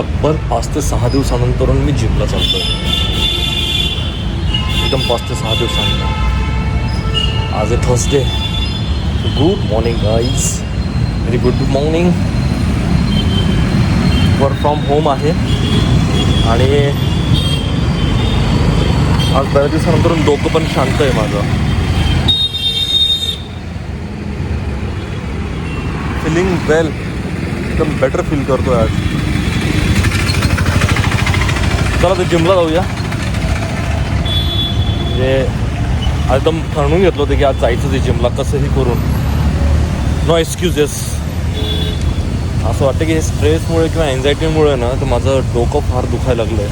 तब्बल 5 ते 6 दिवसानंतर मी जिमला चालतो आहे. एकदम 5 ते 6 दिवसानंतर. आज आहे Thursday. Good morning guys, very good morning. Work from home आहे आणि आज बऱ्याच दिवसानंतर डोकं पण शांत आहे माझं. फिलिंग वेल, एकदम बेटर फील करतो आहे आज. चला तर जिमला जाऊया. म्हणजे एकदम ठरवून घेतलं होतं की आज जायचंच आहे जिमला कसंही करून. No excuses. असं वाटतं की हे स्ट्रेसमुळे किंवा एन्झायटीमुळे ना तर माझं डोकं फार दुखायला लागलं आहे.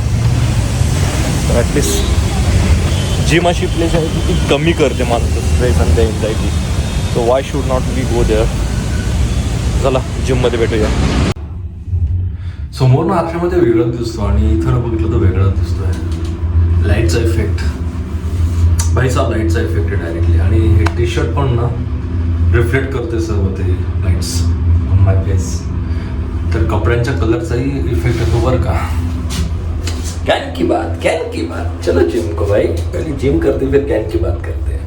तर ॲटलिस्ट जिम अशी प्लेस आहे की ती कमी करते माझं स्ट्रेस आणि त्या anxiety. So why should not we go there. चला जिममध्ये भेटूया. समोरनं आरशामध्ये वेगळाच दिसतो आणि इथं बघितलं तर वेगळाच दिसतो आहे. लाईटचा इफेक्ट, भाईचा लाईटचा इफेक्ट आहे डायरेक्टली. आणि हे टी शर्ट पण ना रिफ्लेक्ट करते सर्व ते लाईट्स ऑन माय फेस. तर कपड्यांच्या कलरचाही इफेक्ट येतो बरं का. कैन की बात. चलो जिम को भाई, पहले जिम करते फिर कैन की बात करते हैं.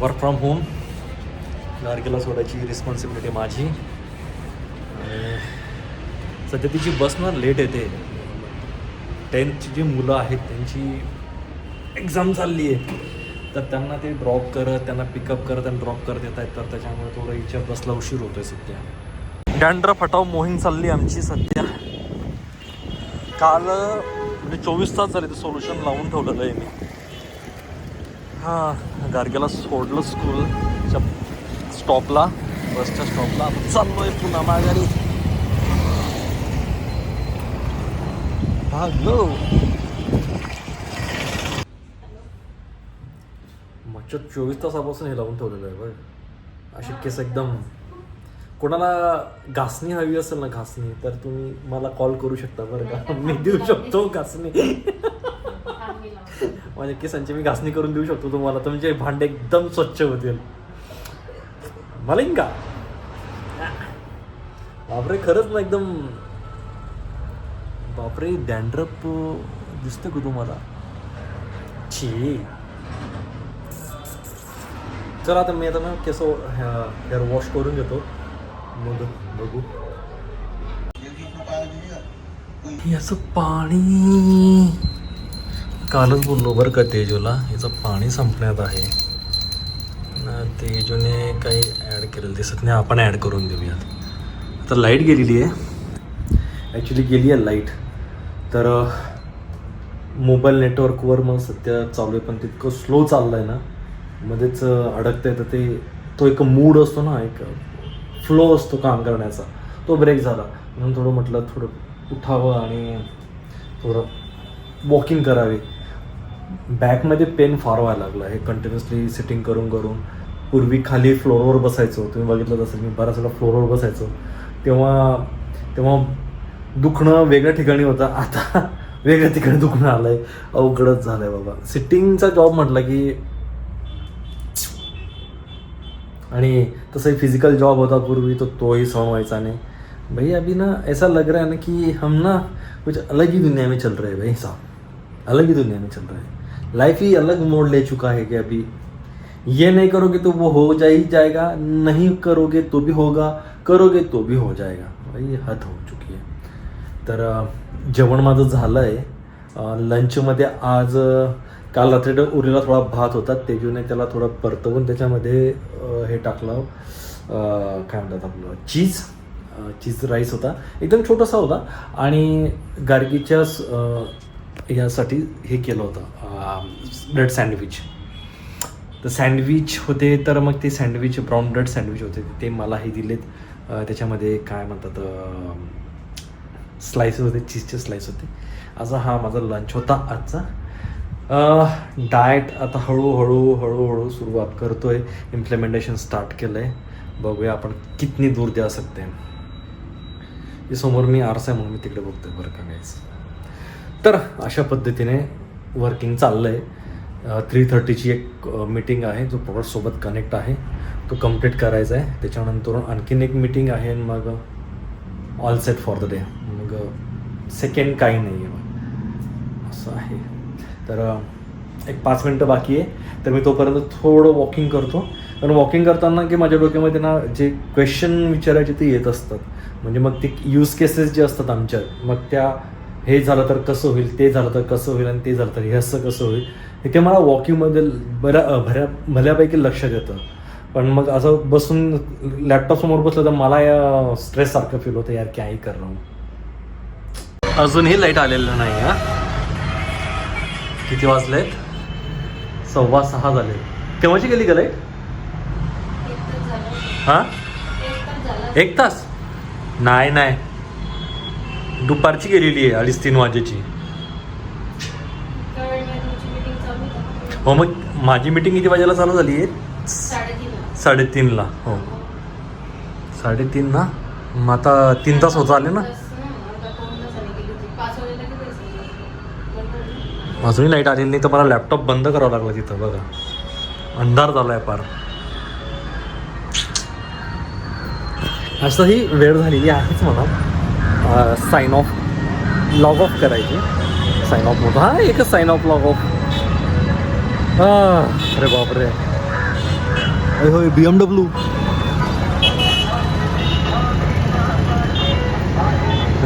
Work from home. गार्गीला सोडायची रिस्पॉन्सिबिलिटी माझी. सध्या तिची बस ना लेट येते. 10th जी मुलं आहेत त्यांची एक्झाम चालली आहे. तर त्यांना ते ड्रॉप करत, त्यांना पिकअप करत आणि ड्रॉप करत येत आहेत. तर त्याच्यामुळे थोडं हिच्या बसला उशीर होतो आहे सध्या. डॅन्ड्रफ हटाव मोहीम चालली आमची सध्या. काल म्हणजे 24 तास झाले ते सोल्युशन लावून ठेवलेलं आहे मी. हां, गार्गीला सोडलं स्कूलच्या स्टॉपला, बसच्या स्टॉपला. चाललो आहे पुन्हा माघारी. भागलो. मागच्या 24 तासापासून हे लावून ठेवलेलं आहे बरं. अशी केस एकदम. कोणाला घासणी हवी असेल ना, घासणी, तर तुम्ही मला कॉल करू शकता बरं का. मी देऊ शकतो घासणी. माझ्या केसांची मी घासणी करून देऊ शकतो तुम्हाला. तुमचे भांडे एकदम स्वच्छ होतील. मलिंगा बापरे, खरंच ना एकदम. बापरे, डॅन्ड्रफ दिसतं का तुम्हाला? छी. चला आता मी आता ना केस हेअर वॉश करून घेतो, मग बघू. याचं पाणी कालच बोललो बरं का तेजूला, याचं पाणी संपण्यात आहे ना. तेजूने काही ॲड केलेलं दिसत नाही. आपण ॲड करून देऊयात. आता लाईट गेलेली आहे. ॲक्च्युली गेली आहे लाईट. तर मोबाईल नेटवर्कवर मग सध्या चालू आहे, पण तितकं स्लो चाललं आहे ना, मध्येच अडकतं आहे. तर ते तो एक मूड असतो ना, एक फ्लो असतो काम करण्याचा, तो ब्रेक झाला. म्हणून थोडं म्हटलं थोडं उठावं आणि थोडं वॉकिंग करावी. बॅकमध्ये पेन फार व्हायला लागलं हे कंटिन्युअसली सिटिंग करून करून. पूर्वी खाली फ्लोअरवर बसायचो, तुम्ही बघितलं तसं मी बराच वेळा फ्लोअरवर बसायचो. तेव्हा दुखणं वेगळ्या ठिकाणी होतं, आता वेगळ्या ठिकाणी दुखणं आलं आहे. अवघडच झालं आहे बाबा. सिटिंगचा जॉब म्हटलं की, आणि तसंही फिजिकल जॉब होता पूर्वी, तो तोही सहन व्हायचा नाही भाई. अभी ना ऐसा लग रहा है ना कि हम ना कुछ अलग ही दुनिया में चल रहे हैं भाई साहब. अलग ही दुनिया में चल रहे हैं. लाइफ ही अलग मोड़ ले चुका है कि अभी ये नहीं करोगे तो वो हो जाएगा, नहीं करोगे तो भी होगा, करोगे तो भी हो जाएगा. भाई हद हो चुकी आहे. तर जेवण माझं झालं आहे. लंचमध्ये आज काल रात्री उरलेला थोडा भात होता. तेजूने त्याला थोडं परतवून त्याच्यामध्ये हे टाकलं, काय म्हणतात आपलं, चीज राईस होता. एकदम छोटासा होता. आणि गार्गीच्या यासाठी हे केलं होतं ब्रेड सँडविच. तर सँडविच होते. तर मग ते सँडविच ब्राऊन ब्रेड सँडविच होते, ते मलाही दिलेत. त्याच्यामध्ये काय म्हणतात स्लाइसेस होते, चीजचे स्लाइस होते. असा हा माझा लंच होता आजचा. डाएट आता हळूहळू सुरुवात करतो आहे. इम्प्लिमेंटेशन स्टार्ट केलं आहे. बघूया आपण कितनी दूर जा सकते हैं. हे समोर मी आरसा आहे म्हणून मी तिकडे बघतोय बरं का गाईज. तर अशा पद्धतीने वर्किंग चाललं आहे. 3:30ची एक मीटिंग आहे जो प्रोडक्टसोबत कनेक्ट आहे तो कम्प्लीट करायचा आहे. त्याच्यानंतर आणखीन एक मीटिंग आहे आणि मग all set for the day. मग सेकंड काही नाही आहे असं आहे. तर एक 5 मिनटं बाकी आहे. तर मी तोपर्यंत थोडं वॉकिंग करतो. कारण वॉकिंग करताना की माझ्या डोक्यामध्ये ना जे क्वेश्चन विचारायचे ते येत असतात. म्हणजे मग ते यूज केसेस जे असतात आमच्या, मग त्या हे झालं तर कसं होईल, ते झालं तर कसं होईल, आणि ते झालं तर हे असं कसं होईल, हे ते मला वॉकिंगमध्ये भल्यापैकी लक्षात येतं. पण मग असं बसून लॅपटॉपसमोर बसलं तर मला या स्ट्रेससारखं फील होतं, यार काही कर रहा हूं. अजूनही लाईट आलेलं नाही. हा किती वाजलेत? 6:15 झाले. केव्हाची गेली का लाईट? हां 1 तास? नाही दुपारची गेलेली आहे 2:30-3 वाजेची. हो मग माझी मीटिंग किती वाजेला चालू झाली आहे? 3:30ला. हो 3:30 ना. मग आता 3 तास होत आले ना. अजूनही लाईट आलेली नाही तर मला लॅपटॉप बंद करावं लागलं तिथं. बघा अंधार झाला आहे पार. असंही वेळ झालेली आहेच मला साइन ऑफ लॉग ऑफ करायची. साइन ऑफ होतं. हां एकच साइन ऑफ लॉग ऑफ. अरे बापरे. होय BMW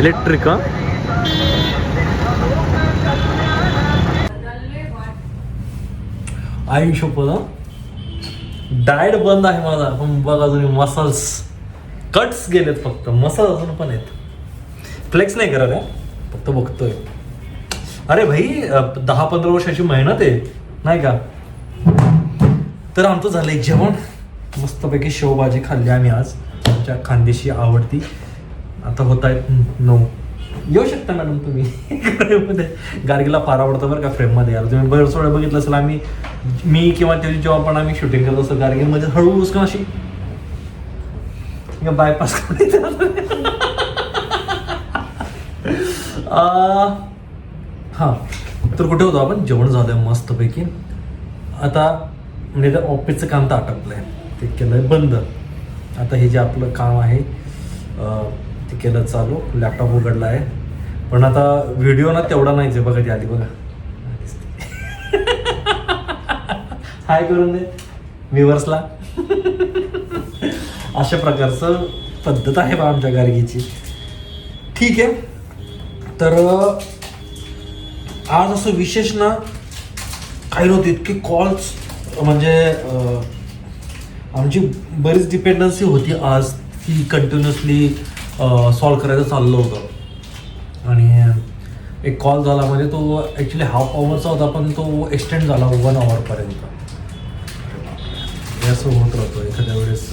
इलेक्ट्रिक. हां आई शपथ डाएट बंद आहे माझा. पण बघ अजून मसल्स कट्स गेलेत, फक्त मसल अजून पण आहेत. फ्लेक्स नाही करत आहे, फक्त बघतोय. अरे भाई 10-15 वर्षाची मेहनत आहे नाही का. तर आमचं झालंय जेवण. मस्तपैकी शेवभाजी खाल्ली आम्ही आज, आमच्या खानदेशी आवडती. आता होत आहेत 9. येऊ शकता मॅडम तुम्ही फ्रेममध्ये. गार्गीला फार आवडतं बरं का फ्रेममध्ये. यार तुम्ही बरंच वेळा बघितलं असेल मी किंवा त्याची जेव्हा पण आम्ही शूटिंग करत असतो गार्गीमध्ये हळूच का अशी बायपास हां. तर कुठे होतो आपण? जेवण झालं मस्तपैकी. आता म्हणजे ऑफिसचं काम तर आटपलं आहे, ते केलं आहे बंद. आता हे जे आपलं काम आहे ते केलं चालू. लॅपटॉप उघडला आहे. पण आता व्हिडिओ ना तेवढा नाहीच आहे. बघा ती आली बघा. हाय करून दे व्ह्युअर्सला. अशा प्रकारचं पद्धत आहे बा आमच्या गार्गीची. ठीक आहे. तर आज असं विशेष ना काही नव्हतं. इतके कॉल्स म्हणजे आमची बरीच डिपेंडन्सी होती आज, ती कंटिन्युअसली सॉल्व करायचं चाललं होतं. आणि एक कॉल झाला म्हणजे तो ॲक्च्युली हाफ आवरचा होता, पण तो एक्सटेंड झाला 1 आवरपर्यंत. हे असं होत राहतो एखाद्या वेळेस.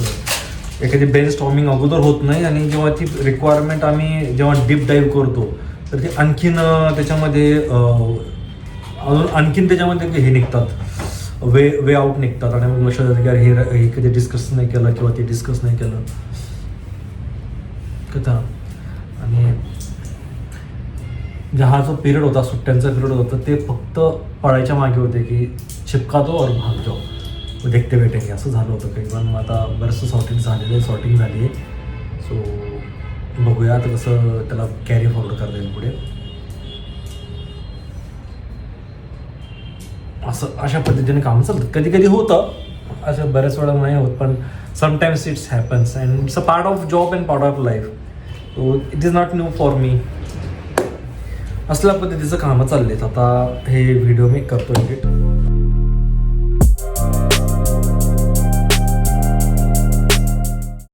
एखादी ब्रेन स्टॉर्मिंग अगोदर होत नाही, आणि जेव्हा ती रिक्वायरमेंट आम्ही जेव्हा डीप डाईव्ह करतो तर ते आणखीन त्याच्यामध्ये अजून आणखीन त्याच्यामध्ये हे निघतात, वे आउट निघतात. आणि मग लक्षात येतं की हे कधी डिस्कस नाही केलं किंवा ते डिस्कस नाही केलं कथा. आणि हा जो पिरियड होता, सुट्ट्यांचा पिरियड होता, ते फक्त पळायच्या मागे होते की चिपका दो और भाग जाओ, देखते भेटेंगे असं झालं होतं काही. पण आता बरंचसं सॉर्टिंग झाली आहे. सो बघूया आता कसं त्याला कॅरी फॉरवर्ड करता येईल पुढे. अशा पद्धतीने काम चालतं. कधी कधी होतं असं, बऱ्याच वेळा नाही होत, पण sometimes it's happens and it's a part of job and part of life. So it is not new for me. असल्या पद्धतीचं कामं चाललेत. आता हे व्हिडिओ मी करतो एडिट.